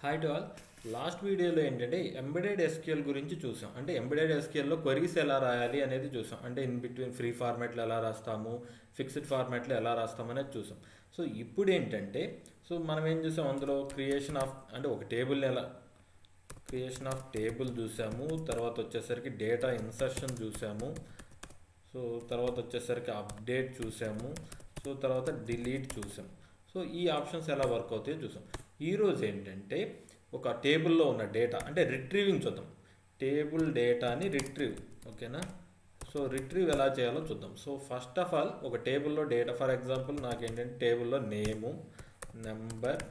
Hi to all. Last వీడియోలో ఏంటంటే embedded SQL గురించి చూసాం. అంటే ఎంబెడెడ్ ఎస్క్యూఎల్లో క్వరీస్ ఎలా రాయాలి అనేది చూసాం. అంటే ఇన్ బిట్వీన్ ఫ్రీ ఫార్మాట్లో ఎలా రాస్తాము, ఫిక్స్డ్ ఫార్మాట్లో ఎలా రాస్తాము అనేది చూసాం. సో ఇప్పుడు ఏంటంటే మనం ఏం చూసాం, అందులో క్రియేషన్ ఆఫ్ టేబుల్ చూసాము. తర్వాత వచ్చేసరికి డేటా ఇన్సర్షన్ చూసాము. సో తర్వాత వచ్చేసరికి అప్డేట్ చూసాము. సో తర్వాత డిలీట్ చూసాము. సో ఈ ఆప్షన్స్ ఎలా వర్క్ అవుతాయో చూసాం. ఈరోజు ఏంటంటే ఒక టేబుల్లో ఉన్న డేటా అంటే రిట్రీవింగ్ చూద్దాం. టేబుల్ డేటాని రిట్రీవ్, ఓకేనా. సో రిట్రీవ్ ఎలా చేయాలో చూద్దాం. సో ఫస్ట్ ఆఫ్ ఆల్ ఒక టేబుల్లో డేటా, ఫర్ ఎగ్జాంపుల్ నాకు ఏంటంటే టేబుల్లో నేము, నెంబర్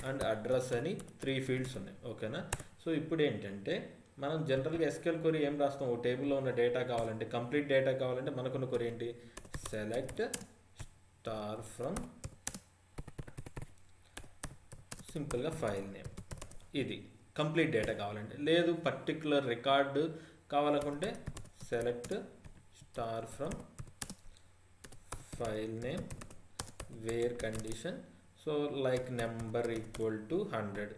అండ్ అడ్రస్ అని 3 ఫీల్డ్స్ ఉన్నాయి, ఓకేనా. సో ఇప్పుడు ఏంటంటే మనం జనరల్గా ఎస్క్యూఎల్ క్వరీ ఏం రాస్తాం, ఒక టేబుల్లో ఉన్న డేటా కావాలంటే, కంప్లీట్ డేటా కావాలంటే మనకున్న క్వరీ ఏంటి, సెలెక్ట్ స్టార్ ఫ్రమ్ సింపుల్గా ఫైల్ నేమ్. ఇది కంప్లీట్ డేటా కావాలంటే. లేదు పర్టిక్యులర్ రికార్డు కావాలనుకుంటే select star from file name where condition, so like number equal to 100.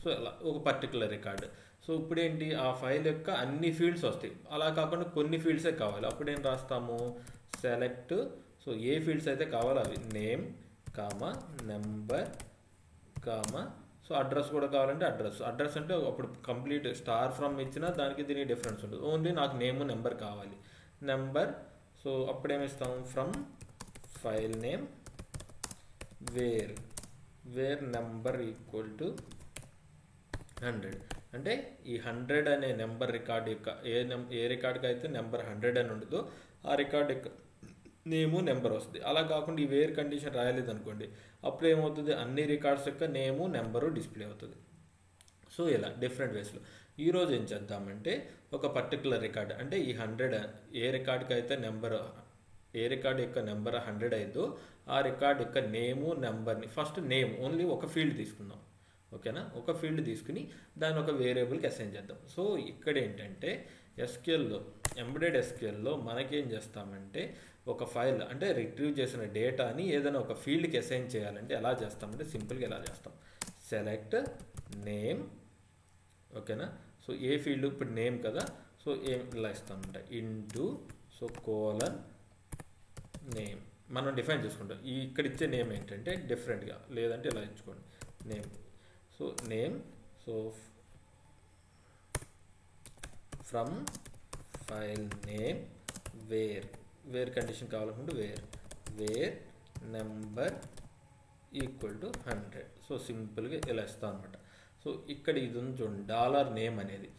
So అలా ఒక పర్టికులర్ రికార్డు. సో ఇప్పుడు ఏంటి, ఆ ఫైల్ యొక్క అన్ని ఫీల్డ్స్ వస్తాయి. అలా కాకుండా కొన్ని ఫీల్డ్సే కావాలి. అప్పుడు ఏం రాస్తాము, సెలెక్ట్, సో ఏ ఫీల్డ్స్ అయితే కావాలో అవి, name comma number comma, so address కూడా కావాలంటే అడ్రస్ అంటే అప్పుడు కంప్లీట్ స్టార్ ఫ్రమ్ ఇచ్చినా దానికి దీనికి డిఫరెన్స్ ఉంటుంది. ఓన్లీ నాకు నేమ్ నెంబర్ కావాలి. నెంబర్, సో అప్పుడేమిస్తాం, from file name where number equal to 100. అంటే ఈ 100 అనే నెంబర్ రికార్డ్ యొక్క ఏ రికార్డ్కి అయితే నెంబర్ 100 అని ఉండదో ఆ రికార్డ్ యొక్క నేము నెంబర్ వస్తుంది. అలా కాకుండా ఈ వేర్ కండిషన్ రాయలేదు అనుకోండి, అప్పుడు ఏమవుతుంది, అన్ని రికార్డ్స్ యొక్క నేము నెంబరు డిస్ప్లే అవుతుంది. సో ఇలా డిఫరెంట్ వేస్లో ఈరోజు ఏం చేద్దామంటే, ఒక పర్టికులర్ రికార్డ్ అంటే ఈ 100 ఏ రికార్డ్కి అయితే ఏ రికార్డ్ యొక్క నెంబర్ 100 అయిందో ఆ రికార్డ్ యొక్క నేము నెంబర్ని, ఫస్ట్ నేమ్ ఓన్లీ ఒక ఫీల్డ్ తీసుకుందాం, ఓకేనా. ఒక ఫీల్డ్ తీసుకుని దాన్ని ఒక వేరియబుల్కి అసైన్ చేద్దాం. సో ఇక్కడ ఏంటంటే ఎస్క్యూఎల్లో, ఎంబెడెడ్ ఎస్క్యూఎల్లో మనకేం చేస్తామంటే, ఒక ఫైల్ అంటే రిట్రీవ్ చేసిన డేటాని ఏదైనా ఒక ఫీల్డ్కి అసైన్ చేయాలంటే ఎలా చేస్తామంటే, సింపుల్గా ఎలా చేస్తాం, సెలెక్ట్ నేమ్, ఓకేనా. సో ఏ ఫీల్డ్, ఇప్పుడు నేమ్ కదా, సో ఏం ఇలా ఇస్తామంటే ఇంటూ, సో కోలన్ నేమ్ మనం డిఫైన్ చేసుకుంటాం. ఇక్కడ ఇచ్చే నేమ్ ఏంటంటే డిఫరెంట్గా, లేదంటే ఇలా ఇచ్చుకోండి name. So name, so from file name where condition కావాలనుకుంటే where number equal to 100. So సింపుల్గా ఇలా ఇస్తాం అనమాట. సో ఇక్కడ ఇది ఉంది చూడండి, డాలర్ నేమ్ అనేది.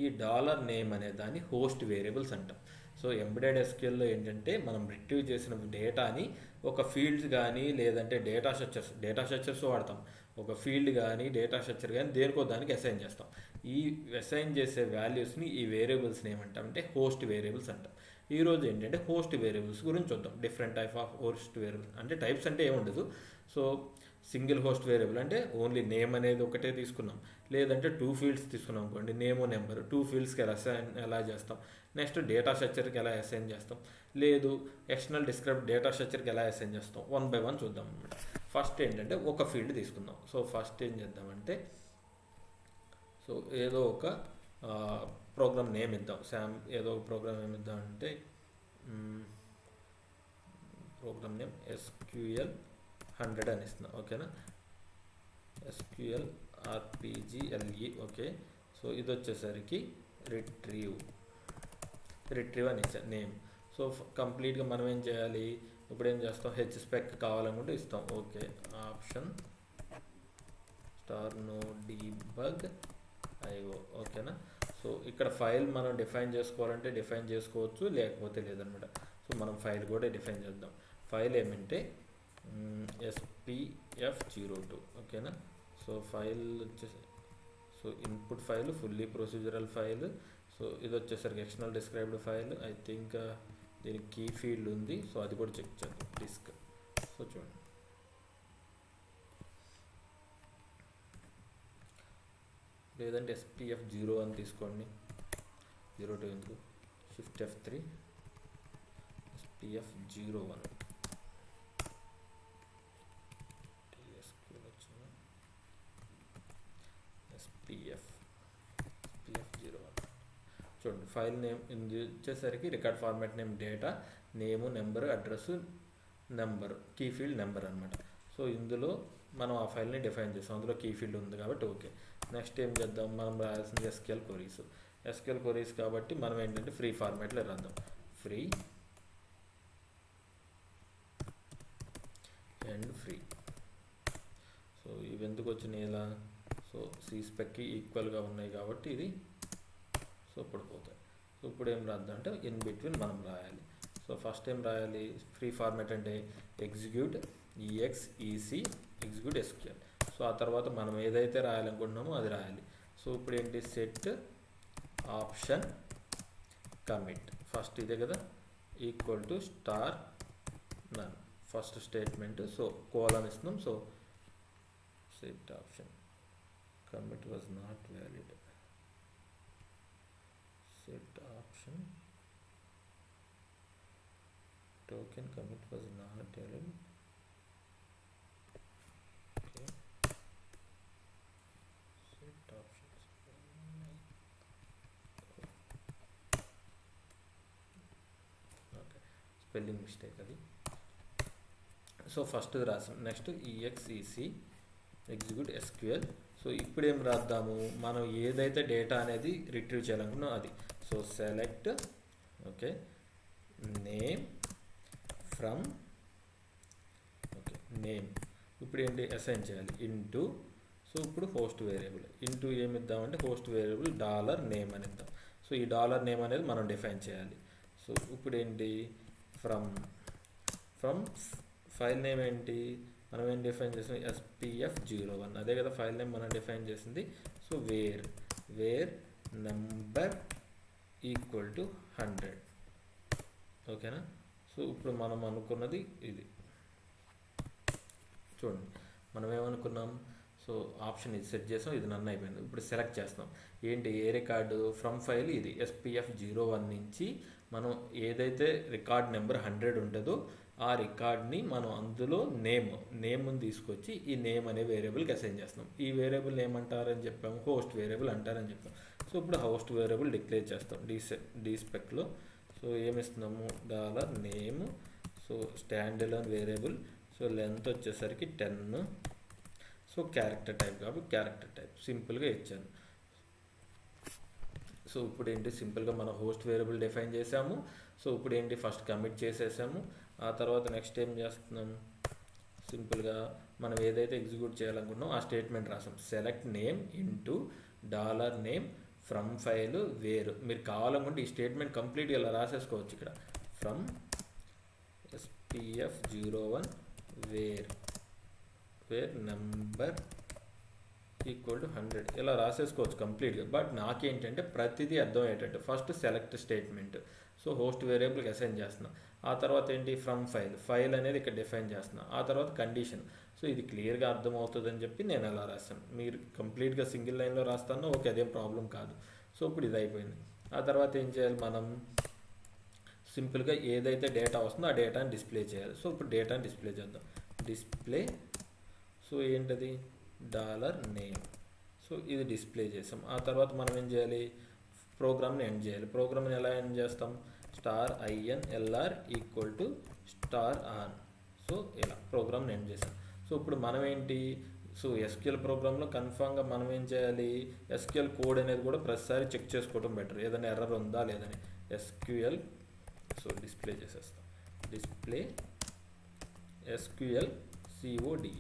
ఈ డాలర్ నేమ్ అనే దాన్ని హోస్ట్ వేరియబుల్స్ అంటాం. సో ఎంబెడెడ్ ఎస్క్యూఎల్లో ఏంటంటే మనం రిట్రీవ్ చేసిన డేటాని ఒక ఫీల్డ్స్ కానీ లేదంటే డేటా స్ట్రక్చర్స్ వాడతాం. ఒక ఫీల్డ్ కానీ డేటా స్ట్రక్చర్ కానీ దేనికో దానికి అసైన్ చేస్తాం. ఈ అసైన్ చేసే వాల్యూస్ని ఈ వేరియబుల్స్ని ఏమంటామంటే హోస్ట్ వేరియబుల్స్ అంటాం. ఈరోజు ఏంటంటే హోస్ట్ వేరియబుల్స్ గురించి చూద్దాం. Different type of host variables అంటే టైప్స్ అంటే ఏముండదు. సో సింగిల్ హోస్ట్ వేరియబుల్ అంటే ఓన్లీ నేమ్ అనేది ఒకటే తీసుకున్నాం, లేదంటే 2 ఫీల్డ్స్ తీసుకున్నాం అనుకోండి, నేము నెంబర్ 2 ఫీల్డ్స్కి ఎలా చేస్తాం. నెక్స్ట్ డేటా స్ట్రక్చర్కి ఎలా అసైన్ చేస్తాం, లేదు ఎక్స్టర్నల్ డిస్క్రిప్ట్ డేటా స్ట్రక్చర్కి ఎలా అసైన్ చేస్తాం, 1 by 1 చూద్దాం అనమాట. ఫస్ట్ ఏంటంటే ఒక ఫీల్డ్ తీసుకుందాం. సో ఫస్ట్ ఏం చేద్దామంటే, సో ఏదో ఒక ప్రోగ్రామ్ నేమ్ ఇద్దాం. ఏదో ఒక ప్రోగ్రామ్ నేమ్ ఇద్దామంటే ప్రోగ్రామ్ నేమ్ SQL 100 అని ఇస్తున్నాం, ఓకేనా. SQL RPGLE, okay. సో ఇది వచ్చేసరికి రిట్రీవ్ అని ఇచ్చాం నేమ్. సో కంప్లీట్గా మనం ఏం చేయాలి, ఇప్పుడు ఏం చేస్తాం, HSpec కావాలనుకుంటే ఇస్తాం, okay. Option star no debug IO, ఓకేనా. సో ఇక్కడ ఫైల్ మనం డిఫైన్ చేసుకోవాలంటే డిఫైన్ చేసుకోవచ్చు, లేకపోతే లేదనమాట. సో మనం ఫైల్ కూడా డిఫైన్ చేద్దాం. ఫైల్ ఏమంటే SPF02, ఓకేనా. సో ఫైల్ వచ్చేసి, so input file fully procedural file. So ఇది వచ్చేసరికి external described file. I think దీనికి కీ ఫీల్డ్ ఉంది, సో అది కూడా చెక్ చేద్దాం. డిస్క్, సో చూడండి, లేదంటే SPF0 అని తీసుకోండి. 02 ఎందుకు, Shift F3 SPF01. SPF01 చూడండి. ఫైల్ నేమ్ ఇది వచ్చేసరికి record format name data, name, number, address, number, key field number అనమాట. సో ఇందులో మనం ఆ ఫైల్ని డిఫైన్ చేస్తాం, అందులో కీ ఫీల్డ్ ఉంది కాబట్టి ఓకే. నెక్స్ట్ ఏం చేద్దాం, మనం రాయాల్సింది SQL క్వరీస్ కాబట్టి మనం ఏంటంటే ఫ్రీ ఫార్మాట్లో రాద్దాం. Free and free. సో ఇవి ఎందుకు వచ్చినాయి ఇలా, సో CSpecకి ఈక్వల్గా ఉన్నాయి కాబట్టి ఇది సో ఇప్పుడు పోతాయి. సో ఇప్పుడు ఏం రాద్దాం అంటే ఇన్ బిట్వీన్ మనం రాయాలి. సో ఫస్ట్ ఏం రాయాలి, ఫ్రీ ఫార్మాట్ అంటే ఎగ్జిక్యూట్ ఎగ్జిక్యూట్ SQL. సో ఆ తర్వాత మనం ఏదైతే రాయాలనుకుంటున్నామో అది రాయాలి. సో ఇప్పుడు ఏంటి, సెట్ ఆప్షన్ కమిట్ ఫస్ట్ ఇదే కదా, equal to star none first statement. So colon ఇస్తున్నాం. So set option commit was not valid, set option token commit was not valid. Okay. Set options. Okay. Spelling mistake adi. So first రాసాం. Next EXEC execute SQL. So ఇప్పుడు ఏం రాద్దాము, మనం ఏదైతే data అనేది retrieve చేయాలనుకున్నాం అది. So select okay name from okay name. ఇప్పుడు ఏంటి assign చేయాలి ఇంటూ. సో ఇప్పుడు హోస్ట్ వేరియబుల్ ఇంటూ ఏమి ఇద్దామంటే హోస్ట్ వేరియబుల్ $నేమ్ అని ఇద్దాం. సో ఈ $నేమ్ అనేది మనం డిఫైన్ చేయాలి. సో ఇప్పుడు ఏంటి ఫ్రమ్ ఫైల్ నేమ్ ఏంటి మనం ఏం డిఫైన్ చేసాం, SPF01 అదే కదా ఫైల్ నేమ్ మనం డిఫైన్ చేసింది. So where number equal to 100 ఓకేనా. సో ఇప్పుడు మనం అనుకున్నది ఇది చూడండి, మనం ఏమనుకున్నాం, సో ఆప్షన్ ఇది సెట్ చేసాం, ఇది నన్ను అయిపోయింది. ఇప్పుడు సెలెక్ట్ చేస్తాం ఏంటి, ఏ రికార్డు ఫ్రమ్ ఫైల్ ఇది SPF01 నుంచి మనం ఏదైతే రికార్డ్ నెంబర్ 100 ఉంటుందో ఆ రికార్డ్ని మనం అందులో నేమ్ని తీసుకొచ్చి ఈ నేమ్ అనే వేరియబుల్కి అసైన్ చేస్తాం. ఈ వేరియబుల్ ఏమంటారని చెప్పాము, హోస్ట్ వేరియబుల్ అంటారని చెప్పాము. సో ఇప్పుడు హోస్ట్ వేరియబుల్ డిక్లేర్ చేస్తాం డీస్పెక్లో. సో ఏమిస్తున్నాము $name. So stand alone variable. So length వచ్చేసరికి 10. సో క్యారెక్టర్ టైప్ కాబట్టి క్యారెక్టర్ టైప్ సింపుల్గా ఇచ్చాను. సో ఇప్పుడు ఏంటి సింపుల్గా మనం హోస్ట్ వేరియబుల్ డిఫైన్ చేసాము. సో ఇప్పుడు ఏంటి ఫస్ట్ కమిట్ చేసేసాము. ఆ తర్వాత నెక్స్ట్ ఏం చేస్తున్నాం, సింపుల్గా మనం ఏదైతే ఎగ్జిక్యూట్ చేయాలనుకున్నాం ఆ స్టేట్మెంట్ రాసాం. Select name into $name from file where. మీరు కావాలనుకుంటే ఈ స్టేట్మెంట్ కంప్లీట్గా ఇలా రాసేసుకోవచ్చు. ఇక్కడ from SPF01 where number equal to 100 ఇలా రాసేసుకోవచ్చు కంప్లీట్గా. బట్ నాకేంటంటే ప్రతిదీ అర్థమయ్యేటట్టు first select statement. So host వేరియబుల్కి అసైన్ చేస్తున్నాం. ఆ తర్వాత ఏంటి ఫ్రమ్ ఫైల్ అనేది ఇక్కడ డిఫైన్ చేస్తున్నాం. ఆ తర్వాత కండిషన్. సో ఇది క్లియర్గా అర్థమవుతుందని చెప్పి నేను అలా రాస్తాను. మీరు కంప్లీట్గా సింగిల్ లైన్లో రాస్తాను ఓకే, అదేం ప్రాబ్లం కాదు. సో ఇప్పుడు ఇది అయిపోయింది. ఆ తర్వాత ఏం చేయాలి, మనం సింపుల్గా ఏదైతే డేటా వస్తుందో ఆ డేటాని డిస్ప్లే చేయాలి. సో ఇప్పుడు డేటాని డిస్ప్లే చేద్దాం. డిస్ప్లే. సో ఏంటది $నేమ్. సో ఇది డిస్ప్లే చేసాం. ఆ తర్వాత మనం ఏం చేయాలి, ప్రోగ్రామ్ని ఎండ్ చేయాలి. ప్రోగ్రామ్ని ఎలా ఎండ్ చేస్తాం, $INLR equal to $ON. So ఇలా ప్రోగ్రామ్ని ఎండ్ చేసాం. సో ఇప్పుడు మనం ఏంటి, సో SQL ప్రోగ్రాంలో కన్ఫామ్గా మనం ఏం చేయాలి, SQL కోడ్ అనేది కూడా ప్రతిసారి చెక్ చేసుకోవడం బెటర్, ఏదైనా ఎర్రర్ ఉందా లేదని. SQL సో డిస్ప్లే చేసేస్తాం. Display SQL CODE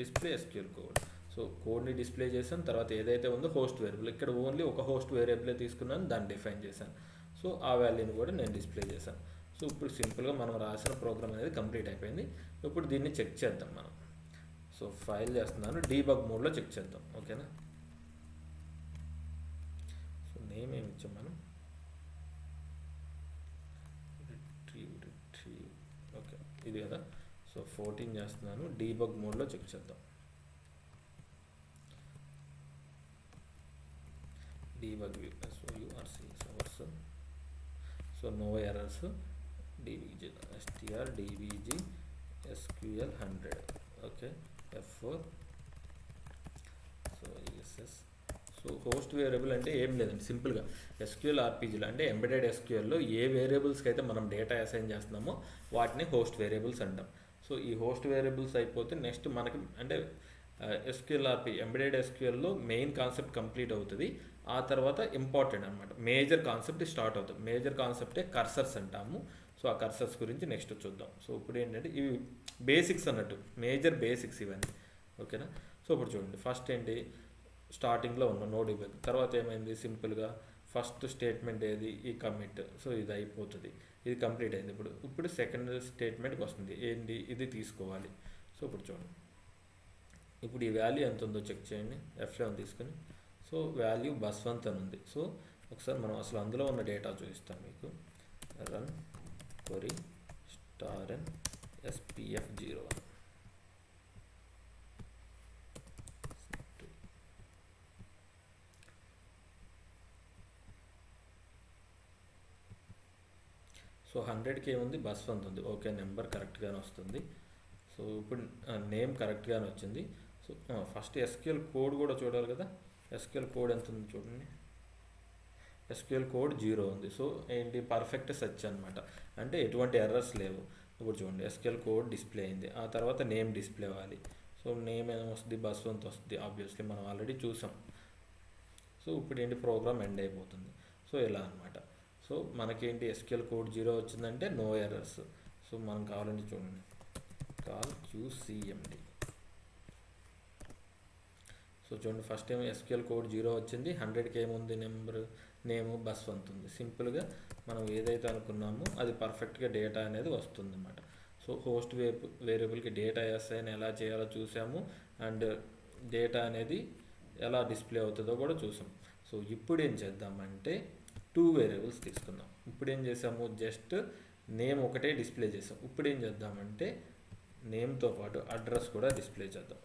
display SQL code. So కోడ్ని డిస్ప్లే చేశాను. తర్వాత ఏదైతే ఉందో హోస్ట్ వేరియబుల్, ఇక్కడ ఓన్లీ ఒక హోస్ట్ వేరియబులే తీసుకున్నాను, దాన్ని డిఫైన్ చేశాను. సో ఆ వాల్యూని కూడా నేను డిస్ప్లే చేశాను. సో ఇప్పుడు సింపుల్గా మనం రాసిన ప్రోగ్రామ్ అనేది కంప్లీట్ అయిపోయింది. ఇప్పుడు దీన్ని చెక్ చేద్దాం మనం. సో ఫైల్ చేస్తున్నాను, డీబగ్ మోడ్లో చెక్ చేద్దాం ఓకేనా. సో నేమ్ ఏమి ఇచ్చాం మనం, రిట్రీవ్ ఓకే ఇది కదా. సో 14 చేస్తున్నాను, డీబగ్ మోడ్లో చెక్ చేద్దాం. debug view. So you are seeing source. So no errors. dbg str dbg SQL 100. Okay. F4. So ESS so host variable అంటే ఏం లేదండి, సింపుల్గా ఎస్క్యూఎల్ ఆర్పీజీలో అంటే ఎంబెడెడ్ ఎస్క్యూఎల్లో ఏ వేరియబుల్స్కి అయితే మనం డేటా అసైన్ చేస్తున్నామో వాటిని హోస్ట్ వేరియబుల్స్ అంటాం. సో ఈ హోస్ట్ వేరియబుల్స్ అయిపోతే నెక్స్ట్ మనకి అంటే ఎస్క్యూఎల్ఆర్పి ఎంబెడెడ్ ఎస్క్యూఎల్లో మెయిన్ కాన్సెప్ట్ కంప్లీట్ అవుతుంది. ఆ తర్వాత ఇంపార్టెంట్ అనమాట మేజర్ కాన్సెప్ట్ స్టార్ట్ అవుతుంది. మేజర్ కాన్సెప్టే కర్సర్స్ అంటాము. సో ఆ కర్సర్స్ గురించి నెక్స్ట్ చూద్దాం. సో ఇప్పుడు ఏంటంటే ఇవి బేసిక్స్ అన్నట్టు, మేజర్ బేసిక్స్ ఇవన్నీ. ఓకేనా. సో ఇప్పుడు చూడండి, ఫస్ట్ ఏంటి, స్టార్టింగ్లో ఉన్న నో డిబగ్, తర్వాత ఏమైంది, సింపుల్గా ఫస్ట్ స్టేట్మెంట్ ఏది, ఈ కమిట్. సో ఇది అయిపోతుంది, ఇది కంప్లీట్ అయింది. ఇప్పుడు సెకండ్ స్టేట్మెంట్కి వస్తుంది, ఏంటి, ఇది తీసుకోవాలి. సో ఇప్పుడు చూడండి, ఇప్పుడు ఈ వాల్యూ ఎంత ఉందో చెక్ చేయండి, F11 తీసుకొని. సో వాల్యూ బస్వంత్ అని ఉంది. సో ఒకసారి మనం అసలు అందులో ఉన్న డేటా చూపిస్తాను మీకు. Run query *n spf01. So 100కి ఏముంది, బస్వంత్ ఉంది. ఓకే, నెంబర్ కరెక్ట్గానే వస్తుంది. సో ఇప్పుడు నేమ్ కరెక్ట్గానే వచ్చింది. సో ఫస్ట్ ఎస్క్యూఎల్ కోడ్ కూడా చూడాలి కదా. ఎస్క్యూఎల్ కోడ్ ఎంత ఉంది చూడండి, ఎస్క్యూఎల్ కోడ్ 0 ఉంది. సో ఏంటి, పర్ఫెక్ట్ సెర్చ్ అనమాట, అంటే ఎటువంటి ఎర్రర్స్ లేవు. ఇప్పుడు చూడండి, ఎస్క్యూఎల్ కోడ్ డిస్ప్లే అయింది. ఆ తర్వాత నేమ్ డిస్ప్లే అవ్వాలి. సో నేమ్ ఏమొస్తుంది, బస్వంత్ వస్తుంది. ఆబ్వియస్లీ మనం ఆల్రెడీ చూసాం. సో ఇప్పుడు ఏంటి, ప్రోగ్రామ్ ఎండ్ అయిపోతుంది. సో ఇలా అనమాట. సో మనకేంటి, ఎస్క్యూఎల్ కోడ్ 0 వచ్చిందంటే నో ఎర్రర్స్. సో మనం కావాలంటే చూడండి, కాల్ QCMD. సో చూడండి, ఫస్ట్ టైం ఎస్క్యూఎల్ కోడ్ 0 వచ్చింది, 100కి ఏముంది, నేము బస్వంత్ ఉంది. సింపుల్గా మనం ఏదైతే అనుకున్నామో అది పర్ఫెక్ట్గా డేటా అనేది వస్తుంది అన్నమాట. సో హోస్ట్ వేరియబుల్కి డేటా అసైన్ ఎలా చేయాలో చూసాము, అండ్ డేటా అనేది ఎలా డిస్ప్లే అవుతుందో కూడా చూసాం. సో ఇప్పుడు ఏం చేద్దామంటే 2 వేరియబుల్స్ తీసుకుందాం. ఇప్పుడు ఏం చేసాము, జస్ట్ నేమ్ ఒకటే డిస్ప్లే చేసాం. ఇప్పుడు ఏం చేద్దామంటే నేమ్తో పాటు అడ్రస్ కూడా డిస్ప్లే చేద్దాం.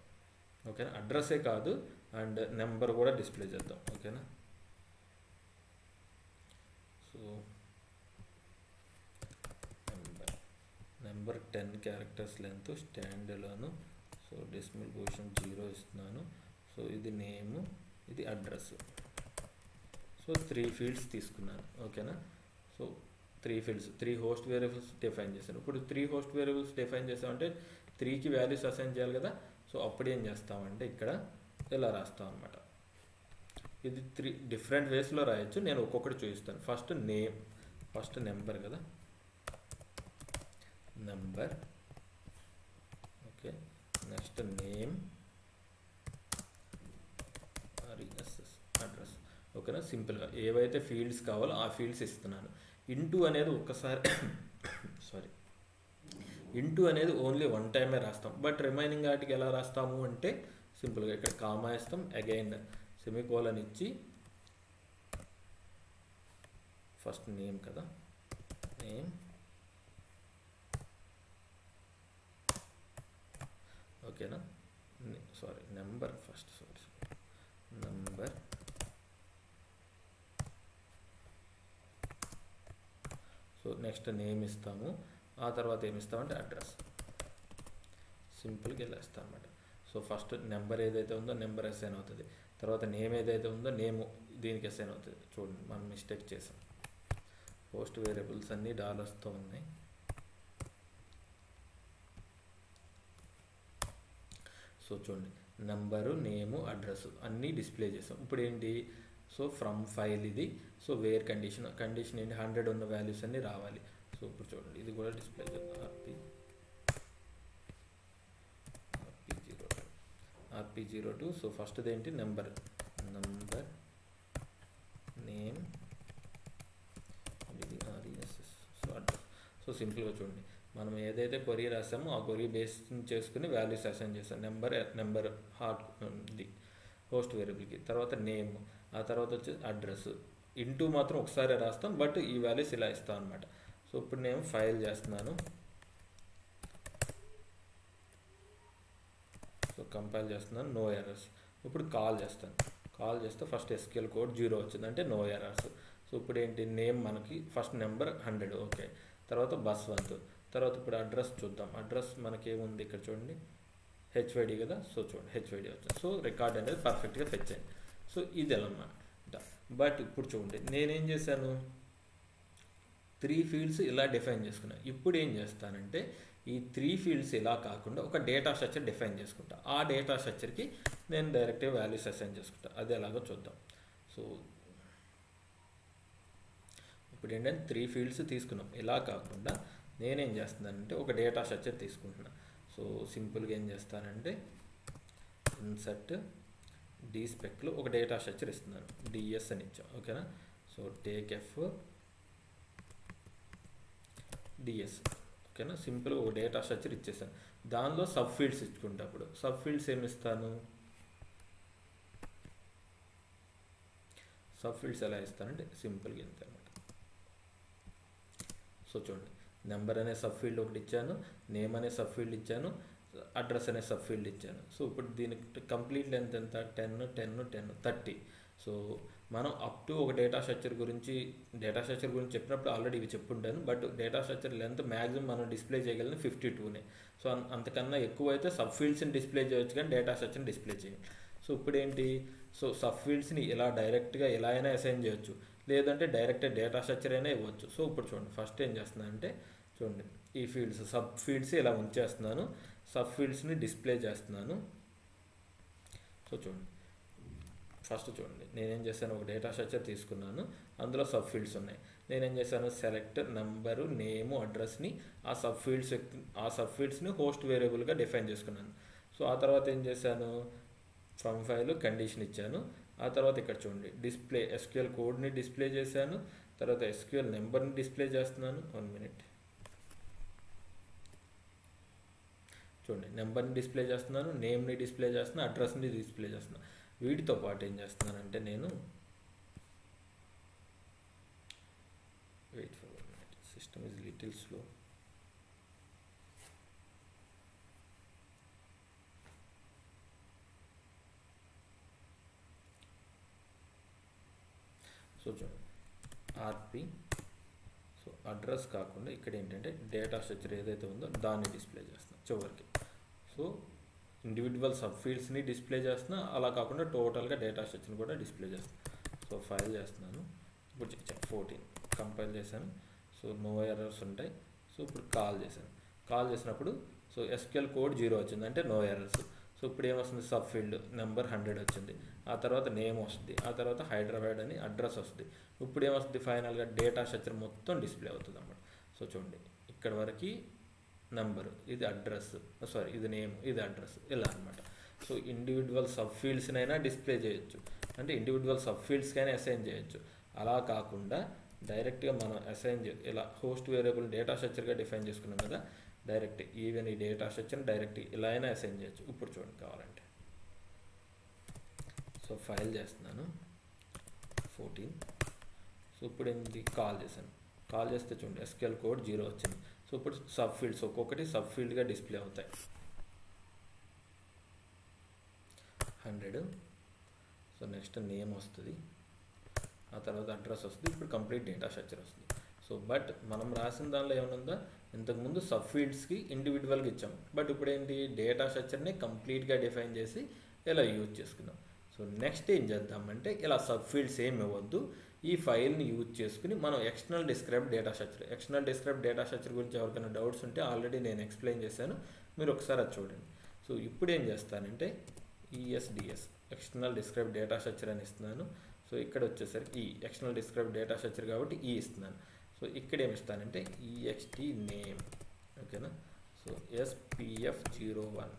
ఓకేనా, అడ్రస్సే కాదు అండ్ నెంబర్ కూడా డిస్ప్లే చేద్దాం. ఓకేనా. సో నెంబర్ 10 క్యారెక్టర్స్ లెంత్, స్టాండర్డ్లోను. సో డెసిమల్ పొజిషన్ 0 ఇస్తున్నాను. సో ఇది నేము, ఇది అడ్రస్. సో 3 ఫీల్డ్స్ తీసుకున్నాను. ఓకేనా. So 3 fields, 3 host variables define చేశాను. ఇప్పుడు 3 హోస్ట్ వేరియబుల్స్ డిఫైన్ చేసామంటే 3కి వాల్యూస్ అసైన్ చేయాలి కదా. సో అప్పుడు ఏం చేస్తామంటే ఇక్కడ ఇలా రాస్తాం అనమాట. ఇది 3 డిఫరెంట్ వేస్లో రాయొచ్చు, నేను ఒక్కొక్కటి చూపిస్తాను. ఫస్ట్ నేమ్, ఫస్ట్ నెంబర్ కదా, number. Okay, next name, address. ఓకేనా. సింపుల్గా ఏవైతే ఫీల్డ్స్ కావాలో ఆ ఫీల్డ్స్ ఇస్తున్నాను. ఇంటూ అనేది ఒక్కసారి సారీ, ఇంటూ అనేది ఓన్లీ 1 టైమే రాస్తాం. బట్ రిమైనింగ్ వాటికి ఎలా రాస్తాము అంటే సింపుల్గా ఇక్కడ కామా ఇస్తాం, అగైన్ సెమీకోలన్ ఇచ్చి, ఫస్ట్ నేమ్ కదా, నేమ్, ఓకేనా. Sorry, number first, sorry, number. So next name ఇస్తాము. ఆ తర్వాత ఏమి ఇస్తామంటే అడ్రస్. సింపుల్గా ఇలా ఇస్తాం అనమాట. సో ఫస్ట్ నెంబర్ ఏదైతే ఉందో నెంబర్ అసైన్ అవుతుంది. తర్వాత నేమ్ ఏదైతే ఉందో నేమ్ దీనికి అసైన్ అవుతుంది. చూడండి, మనం మిస్టేక్ చేసాం. పోస్ట్ వేరియబుల్స్ అన్నీ డాలర్స్తో ఉన్నాయి. సో చూడండి, నెంబరు, నేము, అడ్రస్ అన్నీ డిస్ప్లే చేసాం. ఇప్పుడు ఏంటి, సో ఫ్రమ్ ఫైల్ ఇది. సో వేర్ కండిషన్ ఏంటి, 100 ఉన్న వాల్యూస్ అన్నీ రావాలి. సో ఇప్పుడు చూడండి, ఇది కూడా డిస్ప్లే చేద్దాం. RP02. సో ఫస్ట్ది ఏంటి, number, name, RESS. So address. So సింపుల్గా చూడండి, మనం ఏదైతే క్వరీ రాసామో ఆ క్వరీ బేస్ చేసుకుని వాల్యూస్ అసైన్ చేస్తాం. నెంబర్ ది హోస్ట్ వేరియబుల్కి, తర్వాత నేమ్, ఆ తర్వాత వచ్చేసి అడ్రస్. ఇంటూ మాత్రం ఒకసారి రాస్తాం, బట్ ఈ వాల్యూస్ ఇలా ఇస్తాం అనమాట. సో ఇప్పుడు నేను ఫైల్ చేస్తున్నాను. సో కంపైల్ చేస్తున్నాను, నో ఎర్రర్స్. ఇప్పుడు కాల్ చేస్తాను. కాల్ చేస్తే ఫస్ట్ ఎస్క్యూఎల్ కోడ్ 0 వచ్చింది, అంటే నో ఎర్రర్స్. సో ఇప్పుడు ఏంటి, నేమ్ మనకి ఫస్ట్ నెంబర్ 100. ఓకే, తర్వాత బస్వంత్. తర్వాత ఇప్పుడు అడ్రస్ చూద్దాం. అడ్రస్ మనకి ఏముంది ఇక్కడ చూడండి, HYD కదా. సో చూడండి, HYD వచ్చింది. సో రికార్డ్ అనేది పర్ఫెక్ట్గా ఫెచ్ అయింది. సో ఇది అన్నమాట. బట్ ఇప్పుడు చూడండి నేనేం చేశాను, 3 ఫీల్డ్స్ ఇలా డిఫైన్ చేసుకున్నాను. ఇప్పుడు ఏం చేస్తానంటే ఈ 3 ఫీల్డ్స్ ఇలా కాకుండా ఒక డేటా స్ట్రక్చర్ డిఫైన్ చేసుకుంటా. ఆ డేటా స్ట్రక్చర్కి నేను డైరెక్ట్గా వాల్యూస్ అసైన్ చేసుకుంటా. అది ఎలాగో చూద్దాం. సో ఇప్పుడు ఏంటంటే 3 ఫీల్డ్స్ తీసుకున్నాం. ఇలా కాకుండా నేనేం చేస్తున్నానంటే ఒక డేటా స్ట్రక్చర్ తీసుకుంటున్నా. సో సింపుల్గా ఏం చేస్తానంటే ఇన్సర్ట్ డిస్పెక్లో ఒక డేటా స్ట్రక్చర్ ఇస్తున్నాను, డిఎస్ అని ఇచ్చాం. ఓకేనా. So take F DS. ఓకేనా. సింపుల్గా ఒక డేటా స్ట్రక్చర్ ఇచ్చేసాను. దానిలో సబ్ ఫీల్డ్స్ ఇచ్చుకుంటప్పుడు సబ్ ఫీల్డ్స్ ఏమి ఇస్తాను, సబ్ ఫీల్డ్స్ ఎలా ఇస్తానంటే సింపుల్గా ఇంత అనమాట. సో చూడండి నెంబర్ అనే సబ్ ఫీల్డ్ ఒకటి ఇచ్చాను, నేమ్ అనే సబ్ ఫీల్డ్ ఇచ్చాను, అడ్రస్ అనే సబ్ ఫీల్డ్ ఇచ్చాను. సో ఇప్పుడు దీనికి కంప్లీట్ లెంత్ ఎంత, 10 10 10 30. సో మనం అప్ టు ఒక డేటా స్ట్రక్చర్ గురించి చెప్పినప్పుడు ఆల్రెడీ ఇవి చెప్పుంటాను. But data structure length maximum మనం డిస్ప్లే చేయగలిగిన 52నే. సో అంతకన్నా ఎక్కువ అయితే సబ్ ఫీల్డ్స్ని డిస్ప్లే చేయొచ్చు కానీ డేటా స్ట్రక్చర్ని డిస్ప్లే చేయాలి. సో ఇప్పుడు ఏంటి, సో సబ్ ఫీల్డ్స్ని ఇలా డైరెక్ట్గా ఎలా అయినా అసైన్ చేయొచ్చు, లేదంటే డైరెక్ట్ డేటా స్ట్రక్చర్ అయినా ఇవ్వచ్చు. సో ఇప్పుడు చూడండి ఫస్ట్ ఏం చేస్తున్నా అంటే చూడండి ఈ ఫీల్డ్స్ సబ్ ఫీల్డ్స్ ఇలా ఉంచేస్తున్నాను, సబ్ ఫీల్డ్స్ని డిస్ప్లే చేస్తున్నాను. సో చూడండి ఫస్ట్ చూడండి నేనేం చేశాను, ఒక డేటా స్ట్రక్చర్ తీసుకున్నాను, అందులో సబ్ ఫీల్డ్స్ ఉన్నాయి. నేనేం చేశాను, సెలెక్ట్ నెంబరు నేము అడ్రస్ని ఆ సబ్ ఫీల్డ్స్ని హోస్ట్ వేరియబుల్గా డిఫైన్ చేసుకున్నాను. సో ఆ తర్వాత ఏం చేశాను, ఫ్రమ్ ఫైల్ కండిషన్ ఇచ్చాను. ఆ తర్వాత ఇక్కడ చూడండి డిస్ప్లే ఎస్క్యూఎల్ కోడ్ని డిస్ప్లే చేశాను, తర్వాత ఎస్క్యూఎల్ నెంబర్ని డిస్ప్లే చేస్తున్నాను. 1 మినిట్. చూడండి నెంబర్ని డిస్ప్లే చేస్తున్నాను, నేమ్ని డిస్ప్లే చేస్తున్నాను, అడ్రస్ని డిస్ప్లే చేస్తున్నాను. వీటితో పాటు ఏం చేస్తున్నానంటే నేను wait for 1 minute, system is little slow. So చూడండి ఆర్పి, సో అడ్రస్ కాకుండా ఇక్కడ ఏంటంటే డేటా స్ట్రక్చర్ ఏదైతే ఉందో దాన్ని డిస్ప్లే చేస్తున్నాను చివరికి. సో ఇండివిజువల్ సబ్ ఫీల్డ్స్ని డిస్ప్లే చేస్తున్నా, అలా కాకుండా టోటల్గా డేటా స్ట్రక్చర్ని కూడా డిస్ప్లే చేస్తాను. సో ఫైల్ చేస్తున్నాను, ఇప్పుడు 14 కంపైల్ చేశాను. సో నో ఎర్రర్స్ ఉంటాయి. సో ఇప్పుడు కాల్ చేసినప్పుడు సో ఎస్క్యూఎల్ కోడ్ 0 వచ్చింది అంటే నో ఎర్రర్స్. సో ఇప్పుడు ఏమొస్తుంది, సబ్ ఫీల్డ్ నెంబర్ 100 వచ్చింది, ఆ తర్వాత నేమ్ వస్తుంది, ఆ తర్వాత హైదరాబాద్ అని అడ్రస్ వస్తుంది. ఇప్పుడు ఏమొస్తుంది, ఫైనల్గా డేటా స్ట్రక్చర్ మొత్తం డిస్ప్లే అవుతుంది అన్నమాట. సో చూడండి ఇక్కడ వరకు నెంబరు, ఇది అడ్రస్, సారీ ఇది నేమ్, ఇది అడ్రస్, ఇలా అనమాట. సో ఇండివిజువల్ సబ్ ఫీల్డ్స్నైనా డిస్ప్లే చేయొచ్చు, అంటే ఇండివిజువల్ సబ్ ఫీల్డ్స్కైనా అసైన్ చేయొచ్చు. అలా కాకుండా డైరెక్ట్గా మనం అసైన్ ఇలా హోస్ట్ వేరియబుల్ డేటా స్ట్రక్చర్గా డిఫైన్ చేసుకున్నాం కదా, డైరెక్ట్ ఈవెన్ ఈ డేటా స్ట్రక్చర్ని డైరెక్ట్ ఇలా అయినా అసైన్ చేయొచ్చు. ఇప్పుడు చూడండి కావాలంటే సో ఫైల్ చేస్తున్నాను 14. సో ఇప్పుడు ఏంటి, కాల్ చేస్తే చూడండి ఎస్క్యూఎల్ కోడ్ 0 వచ్చింది. సో ఇప్పుడు సబ్ ఫీల్డ్స్ ఒక్కొక్కటి సబ్ ఫీల్డ్గా డిస్ప్లే అవుతాయి. 100. సో నెక్స్ట్ నేమ్ వస్తుంది, ఆ తర్వాత అడ్రస్ వస్తుంది, ఇప్పుడు కంప్లీట్ డేటా స్ట్రక్చర్ వస్తుంది. సో బట్ మనం రాసిన దానిలో ఏమనుందా, ఇంతకుముందు సబ్ ఫీల్డ్స్కి ఇండివిజువల్గా ఇచ్చాం, బట్ ఇప్పుడు ఏంటి డేటా స్ట్రక్చర్ని కంప్లీట్గా డిఫైన్ చేసి ఇలా యూజ్ చేసుకున్నాం. సో నెక్స్ట్ ఏం చేద్దామంటే ఇలా సబ్ ఫీల్డ్స్ ఏమి ఇవ్వద్దు, ఈ ఫైల్ని యూజ్ చేసుకుని మనం ఎక్స్టర్నల్ డిస్క్రైబ్ డేటా స్ట్రక్చర్ గురించి ఎవరికైనా డౌట్స్ ఉంటే ఆల్రెడీ నేను ఎక్స్ప్లెయిన్ చేశాను, మీరు ఒకసారి అది చూడండి. సో ఇప్పుడు ఏం చేస్తానంటే ఈఎస్డిఎస్ ఎక్స్టర్నల్ డిస్క్రైబ్ డేటా స్ట్రక్చర్ అని ఇస్తున్నాను. సో ఇక్కడ వచ్చేసరికి ఈ ఎక్స్టర్నల్ డిస్క్రైబ్ డేటా స్ట్రక్చర్ కాబట్టి ఈ ఇస్తున్నాను. సో ఇక్కడ ఏమి ఇస్తానంటే ఈఎక్స్టీ నేమ్, ఓకేనా. So SPF01.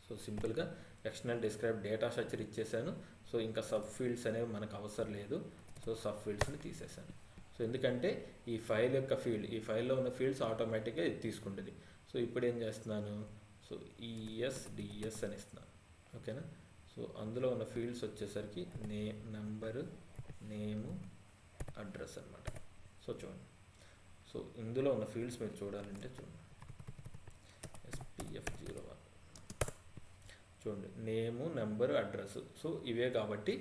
సో సింపుల్గా ఎక్స్టర్నల్ డిస్క్రైబ్ డేటా స్ట్రక్చర్ ఇచ్చేసాను. సో ఇంకా సబ్ ఫీల్డ్స్ అనేవి మనకు అవసరం లేదు. సో సబ్ ఫీల్డ్స్ని తీసేసాను. సో ఎందుకంటే ఈ ఫైల్ యొక్క ఈ ఫైల్లో ఉన్న ఫీల్డ్స్ ఆటోమేటిక్గా ఇది తీసుకుంటుంది. సో ఇప్పుడు ఏం చేస్తున్నాను, సో ESDS అని ఇస్తున్నాను, ఓకేనా. సో అందులో ఉన్న ఫీల్డ్స్ వచ్చేసరికి నెంబరు, నేము, అడ్రస్ అనమాట. సో చూడండి, సో ఇందులో ఉన్న ఫీల్డ్స్ మీరు చూడాలంటే చూడండి SPF01 చూడండి, నేము, నెంబరు, అడ్రస్. సో ఇవే కాబట్టి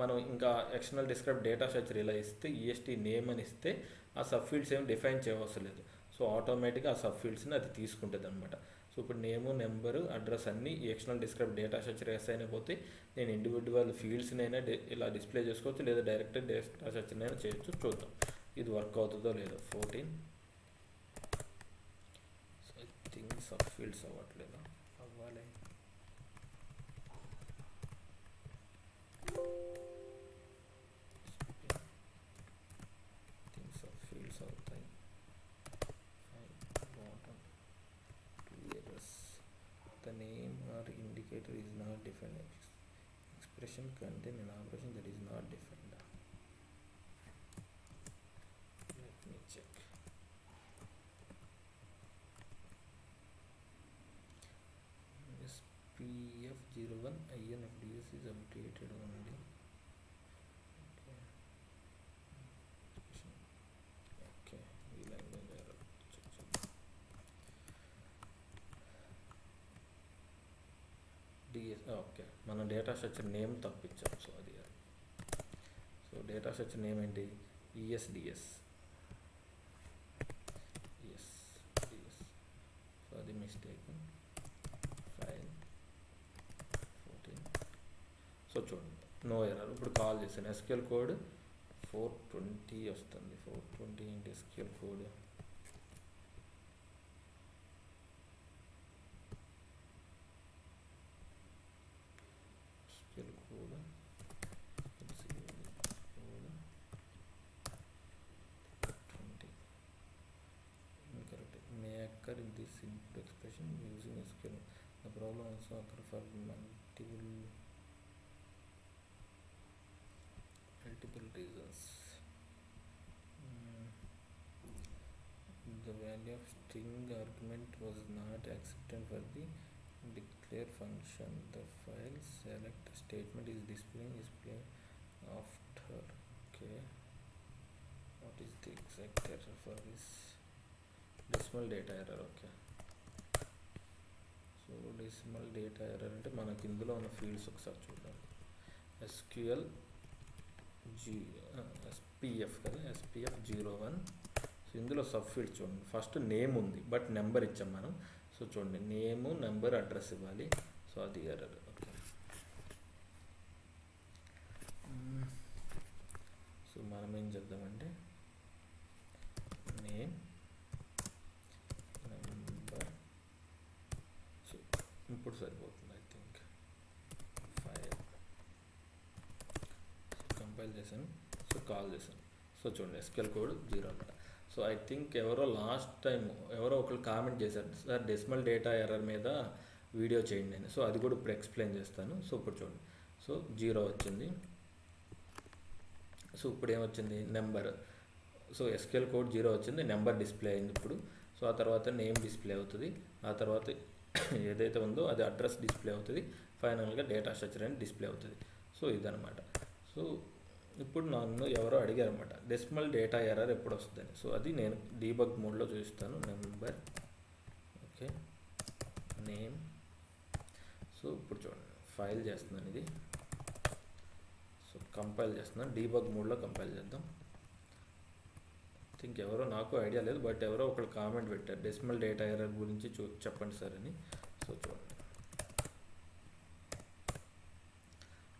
మనం ఇంకా ఎక్స్టర్నల్ డిస్క్రైబ్ డేటా స్ట్రక్చర్ ఇలా ఇస్తే EST నేమ్ అని ఇస్తే ఆ సబ్ ఫీల్డ్స్ ఏమి డిఫైన్ చేయవసరం లేదు. సో ఆటోమేటిక్గా ఆ సబ్ ఫీల్డ్స్ని అది తీసుకుంటుంది అనమాట. సో ఇప్పుడు నేము నెంబరు అడ్రస్ అన్నీ external describe data structure assign అయిపోతే నేను ఇండివిజువల్ ఫీల్డ్స్నైనా ఇలా డిస్ప్లే చేసుకోవచ్చు, లేదా డైరెక్ట్ డేటా స్ట్రక్చర్నైనా చేయొచ్చు. చూద్దాం ఇది వర్క్ అవుతుందో లేదో. 14 so I think sub fields అవ్వట్లేదు, అవ్వాలి. సబ్ ఫీల్డ్స్ అవుతాయి. The name or indicator is not defined. Expression contain an operation that is not defined. Let me check. SPF01 INFDS is updated only. Okay. Okay. Language error. Okay, మనం data structure name తప్పించాం. So అది so data structure name ఏంటి? ESDS. So అది mistake. File 14. So చూడండి no error. ఇప్పుడు call చేశాను, SQL code 420 వస్తుంది. 420 ఏంటి SQL code? In this input expression using SQL. The problem also occur for multiple reasons. The value of string argument was not accepted for the declare function. The file select statement is displaying after. Okay, what is the exact error for this? Decimal data error. Okay, so decimal data error అంటే మనకి ఇందులో ఉన్న fields ఒకసారి చూద్దాం. SQL SPF కదా, SPF01. So ఇందులో sub fields చూడండి. First name ఉంది బట్ నెంబర్ ఇచ్చాం మనం. సో చూడండి నేము నెంబర్ అడ్రస్ ఇవ్వాలి. సో అది ఎర్రర్. ఓకే, సో మనం ఏం చేద్దామంటే నేమ్ ఇప్పుడు సరిపోతుంది ఐ థింక్. ఫైల్ కంపైల్ చేశాను. సో కాల్ చేశాను. సో చూడండి SQL కోడ్ 0 అన్నమాట. సో ఐ థింక్ ఎవరో లాస్ట్ టైం ఒకరు కామెంట్ చేశారు, సార్ డెసిమల్ డేటా ఎర్రర్ మీద వీడియో చేయండి అని. సో అది కూడా ఇప్పుడు ఎక్స్ప్లెయిన్ చేస్తాను. సో ఇప్పుడు చూడండి, సో 0 వచ్చింది. సో ఇప్పుడు ఏమొచ్చింది? నెంబర్. సో SQL కోడ్ 0 వచ్చింది, నెంబర్ డిస్ప్లే అయింది ఇప్పుడు. సో ఆ తర్వాత నేమ్ డిస్ప్లే అవుతుంది, ఆ తర్వాత ఏదైతే ఉందో అది అడ్రస్ డిస్ప్లే అవుతుంది, ఫైనల్గా డేటా స్ట్రక్చర్ అని డిస్ప్లే అవుతుంది. సో ఇదనమాట. సో ఇప్పుడు నన్ను ఎవరో అడిగారు అనమాట డెసిమల్ డేటా ఎర్రర్ ఎప్పుడు వస్తుందని. సో అది నేను డీబగ్ మోడ్లో చూపిస్తాను. Number, okay, name. సో ఇప్పుడు చూడండి ఫైల్ చేస్తున్నాను ఇది. సో కంపైల్ చేస్తున్నాను, డీబగ్ మోడ్లో కంపైల్ చేద్దాం. థింక్ ఎవరో, నాకు ఐడియా లేదు, బట్ ఎవరో ఒకళ్ళు కామెంట్ పెట్టారు డెసిమల్ డేటా ఎర్రర్ గురించి చెప్పండి సార్ అని. సో చూడండి,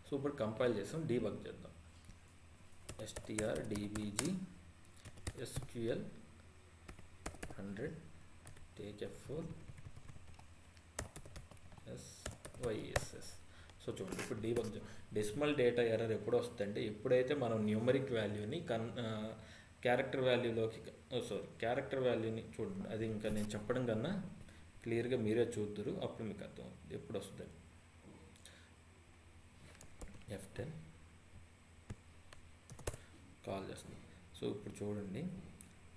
సో ఇప్పుడు కంపైల్ చేస్తాం, డీబగ్ చేద్దాం. strdbg SQL 100 take F4 SYSS. So చూడండి ఇప్పుడు డీబగ్ డెసిమల్ డేటా ఎర్రర్ ఎప్పుడు వస్తుందంటే ఎప్పుడైతే మనం న్యూమరిక్ వాల్యూని క్యారెక్టర్ వాల్యూలోకి క్యారెక్టర్ వాల్యూని చూడండి. అది ఇంకా నేను చెప్పడం కన్నా క్లియర్గా మీరే చూద్దరు, అప్పుడు మీకు అర్థం అవుతుంది ఎప్పుడు వస్తుంది. F10 కాల్ చేస్తుంది. సో ఇప్పుడు చూడండి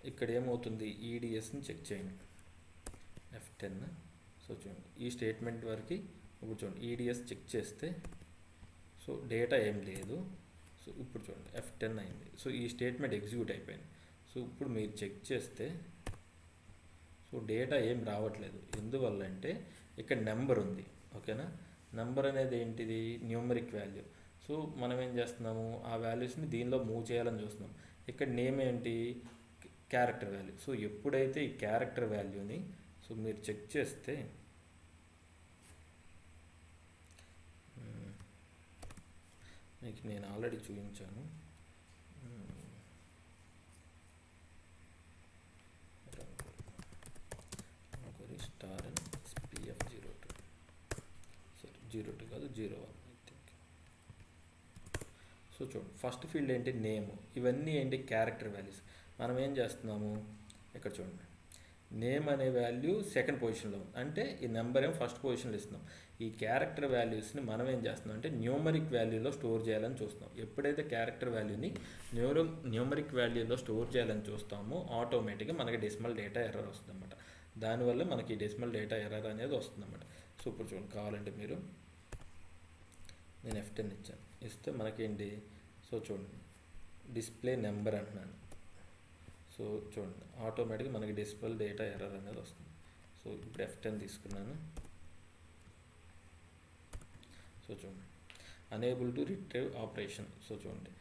ఇక్కడ ఏమవుతుంది, EDSని చెక్ చేయండి. F10. సో చూడండి ఈ స్టేట్మెంట్ వరకు ఇప్పుడు చూడండి EDS చెక్ చేస్తే సో డేటా ఏం లేదు. సో ఇప్పుడు చూడండి F10 అయింది. సో ఈ స్టేట్మెంట్ ఎగ్జిక్యూట్ అయిపోయింది. సో ఇప్పుడు మీరు చెక్ చేస్తే సో డేటా ఏం రావట్లేదు. ఎందువల్ల అంటే ఇక్కడ నెంబర్ ఉంది, ఓకేనా. నెంబర్ అనేది ఏంటిది, న్యూమరిక్ వాల్యూ. సో మనం ఏం చేస్తున్నాము, ఆ వాల్యూస్ని దీనిలో మూవ్ చేయాలని చూస్తున్నాం. ఇక్కడ నేమ్ ఏంటి, క్యారెక్టర్ వాల్యూ. సో ఎప్పుడైతే ఈ క్యారెక్టర్ వాల్యూని సో మీరు చెక్ చేస్తే మీకు నేను ఆల్రెడీ చూపించాను. స్టార్ అండ్ SPF02, సారీ 02 కాదు 01 ఐ థింక్. సో చూడండి, ఫస్ట్ ఫీల్డ్ ఏంటి, నేమ్. ఇవన్నీ ఏంటి, క్యారెక్టర్ వాల్యూస్. మనం ఏం చేస్తున్నాము ఇక్కడ చూడండి, నేమ్ అనే వాల్యూ సెకండ్ పొజిషన్లో ఉంది, అంటే ఈ నెంబర్ ఏమో ఫస్ట్ పొజిషన్లో ఇస్తున్నాం. ఈ క్యారెక్టర్ వాల్యూస్ని మనం ఏం చేస్తున్నాం అంటే న్యూమరిక్ వాల్యూలో స్టోర్ చేయాలని చూస్తున్నాం. ఎప్పుడైతే క్యారెక్టర్ వాల్యూని న్యూమరిక్ వాల్యూలో స్టోర్ చేయాలని చూస్తామో ఆటోమేటిక్గా మనకి డెసిమల్ డేటా ఎర్రర్ వస్తుంది అన్నమాట. దానివల్ల మనకి డెసిమల్ డేటా ఎర్రర్ అనేది వస్తుంది అన్నమాట. సో ఇప్పుడు చూడండి, కావాలంటే మీరు, నేను F10 ఇచ్చాను, ఇస్తే మనకేంటి, సో చూడండి డిస్ప్లే నెంబర్ అంటున్నాను. సో చూడండి ఆటోమేటిక్గా మనకి డెసిమల్ డేటా ఎర్రర్ అనేది వస్తుంది. సో ఇప్పుడు F10 తీసుకున్నాను. సో చూడండి unable to retrieve operation. So చూడండి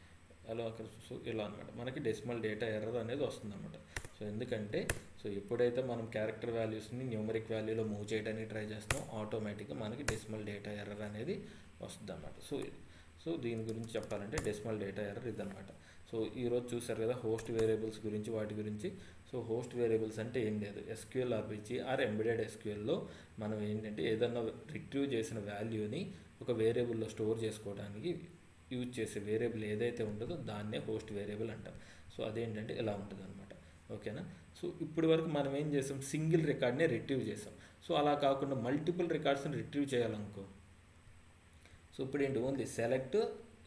అలా అక్కడ, సో ఇలా అనమాట మనకి డెసిమల్ డేటా ఎర్రర్ అనేది వస్తుంది అనమాట. సో ఎందుకంటే సో ఎప్పుడైతే మనం క్యారెక్టర్ వాల్యూస్ని న్యూమరిక్ వాల్యూలో మూవ్ చేయడానికి ట్రై చేస్తామో ఆటోమేటిక్గా మనకి డెసిమల్ డేటా ఎర్రర్ అనేది వస్తుంది అన్నమాట. సో దీని గురించి చెప్పాలంటే డెసిమల్ డేటా ఎర్రర్ ఇదనమాట. సో ఈరోజు చూసారు కదా హోస్ట్ వేరియబుల్స్ గురించి, వాటి గురించి. సో హోస్ట్ వేరియబుల్స్ అంటే ఏం లేదు, SQL RPG ఆర్ ఎంబెడెడ్ SQLలో మనం ఏంటంటే ఏదన్నా రిట్రీవ్ చేసిన వాల్యూని ఒక వేరియబుల్లో స్టోర్ చేసుకోవడానికి యూజ్ చేసే వేరియబుల్ ఏదైతే ఉంటుందో దాన్నే హోస్ట్ వేరియబుల్ అంటాం. సో అదేంటంటే ఇలా ఉంటుంది అనమాట. ఓకేనా. సో ఇప్పటి వరకు మనం ఏం చేసాం, సింగిల్ రికార్డ్నే రిట్రీవ్ చేసాం. సో అలా కాకుండా మల్టిపుల్ రికార్డ్స్ని రిట్రీవ్ చేయాలనుకో, సో ఇప్పుడు ఏంటి, only select,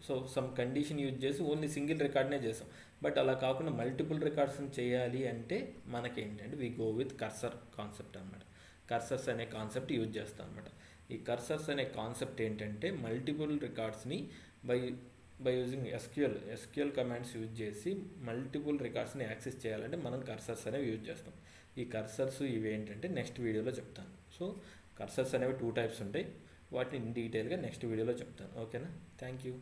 so some condition use చేసి ఓన్లీ సింగిల్ రికార్డ్నే చేసాం. బట్ అలా కాకుండా మల్టిపుల్ రికార్డ్స్ని చేయాలి అంటే మనకేంటంటే we go with cursor concept అనమాట. కర్సర్స్ అనే కాన్సెప్ట్ యూజ్ చేస్తాం అనమాట. ఈ కర్సర్స్ అనే కాన్సెప్ట్ ఏంటంటే మల్టిపుల్ రికార్డ్స్ని by using SQL commands use చేసి మల్టిపుల్ రికార్డ్స్ని యాక్సెస్ చేయాలంటే మనం కర్సర్స్ అనేవి యూజ్ చేస్తాం. ఈ కర్సర్స్ ఇవి ఏంటంటే నెక్స్ట్ వీడియోలో చెప్తాను. సో కర్సర్స్ అనేవి 2 టైప్స్ ఉంటాయి, వాటిని ఇన్ డీటెయిల్గా నెక్స్ట్ వీడియోలో చెప్తాను. ఓకేనా, థ్యాంక్ యూ.